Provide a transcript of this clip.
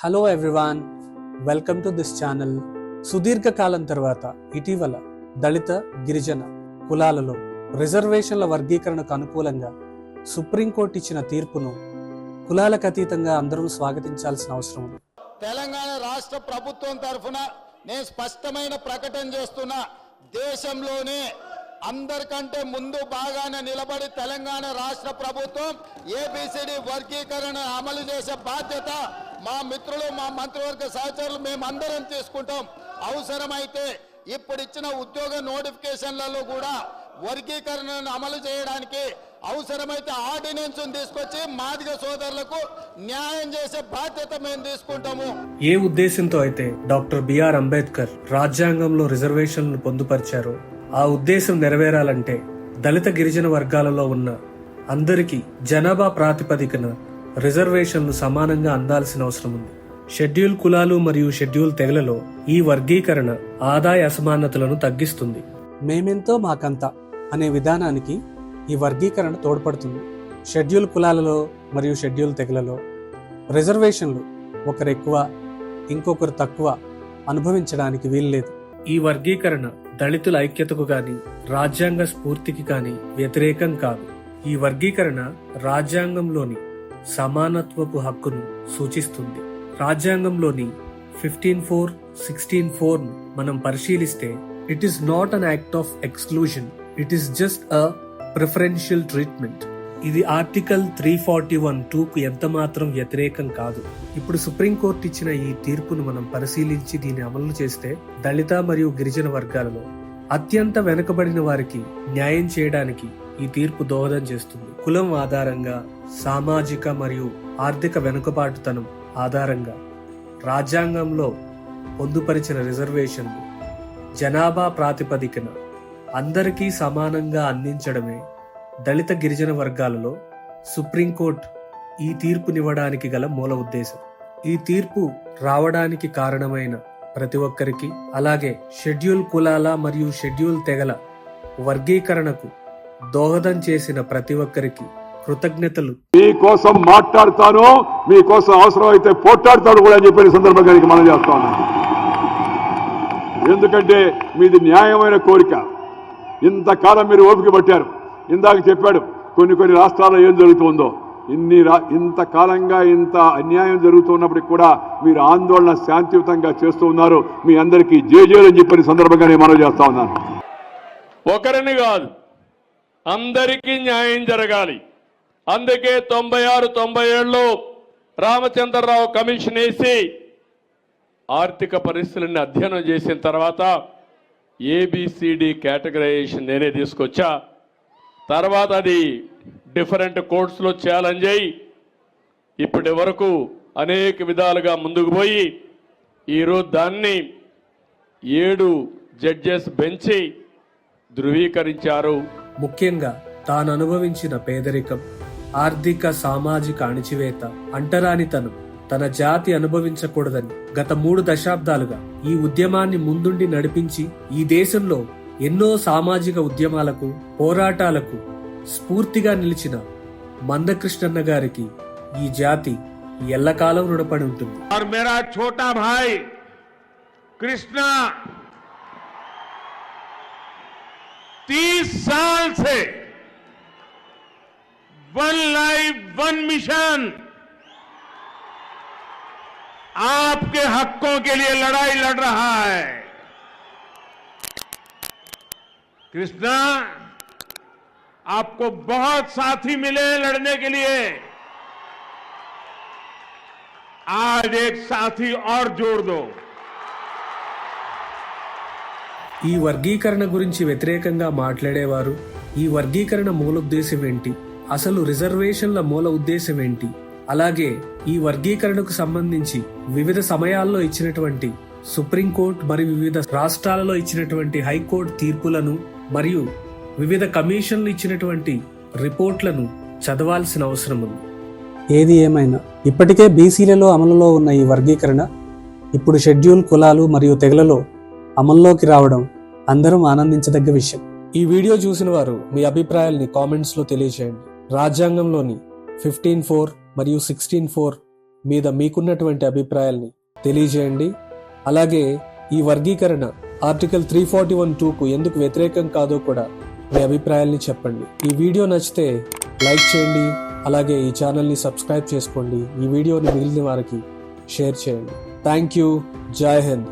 Hello everyone, welcome to this channel. సుదీర్ఘకాలం తర్వాత ఇటీవల దళిత గిరిజన కులాలలో రిజర్వేషన్ల వర్గీకరణకు అనుకూలంగా సుప్రీంకోర్టు ఇచ్చిన తీర్పును కులాలకు అతీతంగా అందరూ స్వాగతించాల్సిన అవసరం ఉంది. తెలంగాణ రాష్ట్ర ప్రభుత్వం తరఫున నేను స్పష్టమైన ప్రకటన చేస్తున్నా, దేశంలోనే అందరికంటే ముందు బాగానే నిలబడి తెలంగాణ రాష్ట్ర ప్రభుత్వం ఏబిసిడి వర్గీకరణ అమలు చేసే బాధ్యత మా మిత్రులు, మా మంత్రివర్గ సహచరులు మేమందరం తీసుకుంటాం. అవసరమైతే ఇప్పుడు ఇచ్చిన ఉద్యోగ నోటిఫికేషన్లలో కూడా వర్గీకరణను అమలు చేయడానికి అవసరమైతే ఆర్డినెన్స్ తీసుకొచ్చి మాదిగ సోదరులకు న్యాయం చేసే బాధ్యత మేము తీసుకుంటాము. ఏ ఉద్దేశంతో అయితే డాక్టర్ బిఆర్ అంబేద్కర్ రాజ్యాంగంలో రిజర్వేషన్లను పొందుపరిచారో ఆ ఉద్దేశం నెరవేరాలంటే దళిత గిరిజన వర్గాలలో ఉన్న అందరికీ జనాభా ప్రాతిపదికన రిజర్వేషన్లు సమానంగా అందాల్సిన అవసరం ఉంది. షెడ్యూల్ కులాలు మరియు షెడ్యూల్ తెగలలో ఈ వర్గీకరణ ఆదాయ అసమానతలను తగ్గిస్తుంది. మేమెంతో మాకంత అనే విధానానికి ఈ వర్గీకరణ తోడ్పడుతుంది. షెడ్యూల్ కులాలలో మరియు షెడ్యూల్ తెగలలో రిజర్వేషన్లు ఒకరు ఎక్కువ ఇంకొకరు తక్కువ అనుభవించడానికి వీల్లేదు. ఈ వర్గీకరణ దళితుల ఐక్యతకు గాని రాజ్యాంగ స్ఫూర్తికి గాని వ్యతిరేకం కాదు. ఈ వర్గీకరణ రాజ్యాంగంలోని సమానత్వపు హక్కును సూచిస్తుంది. రాజ్యాంగంలోని 15(4), 16(4) మనం పరిశీలిస్తే it is not an act of exclusion, it is just a preferential treatment. ఇది ఆర్టికల్ 341(2)కు ఎంత మాత్రం వ్యతిరేకం కాదు. ఇప్పుడు సుప్రీంకోర్టు ఇచ్చిన ఈ తీర్పును మనం పరిశీలించి దీన్ని అమలు చేస్తే దళిత మరియు గిరిజన వర్గాలలో అత్యంత వెనుకబడిన వారికి న్యాయం చేయడానికి ఈ తీర్పు దోహదం చేస్తుంది. కులం ఆధారంగా, సామాజిక మరియు ఆర్థిక వెనుకబాటుతనం ఆధారంగా రాజ్యాంగంలో పొందుపరిచిన రిజర్వేషన్లు జనాభా ప్రాతిపదికన అందరికీ సమానంగా అందించడమే దళిత గిరిజన వర్గాలలో సుప్రీంకోర్టు ఈ తీర్పునివ్వడానికి గల మూల ఉద్దేశం. ఈ తీర్పు రావడానికి కారణమైన ప్రతి ఒక్కరికి, అలాగే షెడ్యూల్ కులాల మరియు షెడ్యూల్ తెగల వర్గీకరణకు దోహదం చేసిన ప్రతి ఒక్కరికి కృతజ్ఞతలు. మీకోసం మాట్లాడతాను, మీకోసం అవసరం అయితే పోట్లాడతాడు కూడా అని చెప్పిన సందర్భంగా మనం చేస్తా ఉన్నాను. ఎందుకంటే మీది న్యాయమైన కోరిక. ఇంతకాలం మీరు ఓపిక పట్టారు. ఇందాక చెప్పాడు కొన్ని రాష్ట్రాల్లో ఏం జరుగుతుందో. ఇంతకాలంగా ఇంత అన్యాయం జరుగుతున్నప్పటికి కూడా మీరు ఆందోళన శాంతియుతంగా చేస్తూ ఉన్నారు. మీ అందరికీ జేజేలు అని చెప్పిన సందర్భంగా నేను మనవి చేస్తా ఉన్నాను. ఒకరిని కాదు, అందరికీ న్యాయం జరగాలి. అందుకే 96, 97లో రామచంద్రరావు కమిషన్ వేసి ఆర్థిక పరిస్థితులను అధ్యయనం చేసిన తర్వాత ఏబిసిడి కేటగరైజేషన్ నేనే తీసుకొచ్చా. తర్వాత అది డిఫరెంట్ కోర్ట్స్లో ఛాలెంజ్ అయ్యి ఇప్పటి వరకు అనేక విధాలుగా ముందుకు పోయి ఈరోజు దాన్ని 7 జడ్జెస్ బెంచి ధృవీకరించారు. ముఖ్యంగా తాను అనుభవించిన పేదరికం, ఆర్థిక సామాజిక అణిచివేత, అంటరానితనం తన జాతి అనుభవించకూడదని గత 3 దశాబ్దాలుగా ఈ ఉద్యమాన్ని ముందుండి నడిపించి ఈ దేశంలో ఎన్నో సామాజిక ఉద్యమాలకు, పోరాటాలకు స్ఫూర్తిగా నిలిచిన మందకృష్ణన్న గారికి ఈ జాతి ఎల్లకాలం రుణపడి ఉంటుంది. और मेरा छोटा भाई कृष्णा 30 साल से वन लाइफ वन मिशन आपके हकों के लिए लड़ाई लड़ रहा है. कृष्णा, आपको बहुत साथी मिले लड़ने के लिए. आज एक साथी और जोड़ दो. ఈ వర్గీకరణ గురించి వ్యతిరేకంగా మాట్లాడేవారు ఈ వర్గీకరణ మూల ఉద్దేశం ఏంటి, అసలు రిజర్వేషన్ల మూల ఉద్దేశం ఏంటి, అలాగే ఈ వర్గీకరణకు సంబంధించి వివిధ సమయాల్లో ఇచ్చినటువంటి సుప్రీంకోర్టు మరియు వివిధ రాష్ట్రాలలో ఇచ్చినటువంటి హైకోర్టు తీర్పులను మరియు వివిధ కమిషన్లు ఇచ్చినటువంటి రిపోర్ట్లను చదవాల్సిన అవసరం ఉంది. ఏది ఏమైనా ఇప్పటికే బీసీలలో అమలులో ఉన్న ఈ వర్గీకరణ ఇప్పుడు షెడ్యూల్ కులాలు మరియు తెగలలో అమల్లోకి రావడం అందరం ఆనందించదగ్గ విషయం. ఈ వీడియో చూసిన వారు మీ అభిప్రాయాల్ని కామెంట్స్లో తెలియజేయండి. రాజ్యాంగంలోని 15(4) మరియు 16(4) మీద మీకున్నటువంటి అభిప్రాయాల్ని తెలియజేయండి. అలాగే ఈ వర్గీకరణ ఆర్టికల్ 341(2)కు ఎందుకు వ్యతిరేకం కాదో కూడా మీ అభిప్రాయాల్ని చెప్పండి. ఈ వీడియో నచ్చితే లైక్ చేయండి. అలాగే ఈ ఛానల్ని సబ్స్క్రైబ్ చేసుకోండి. ఈ వీడియోని మిగిలిన వారికి షేర్ చేయండి. Thank you. జై హింద్.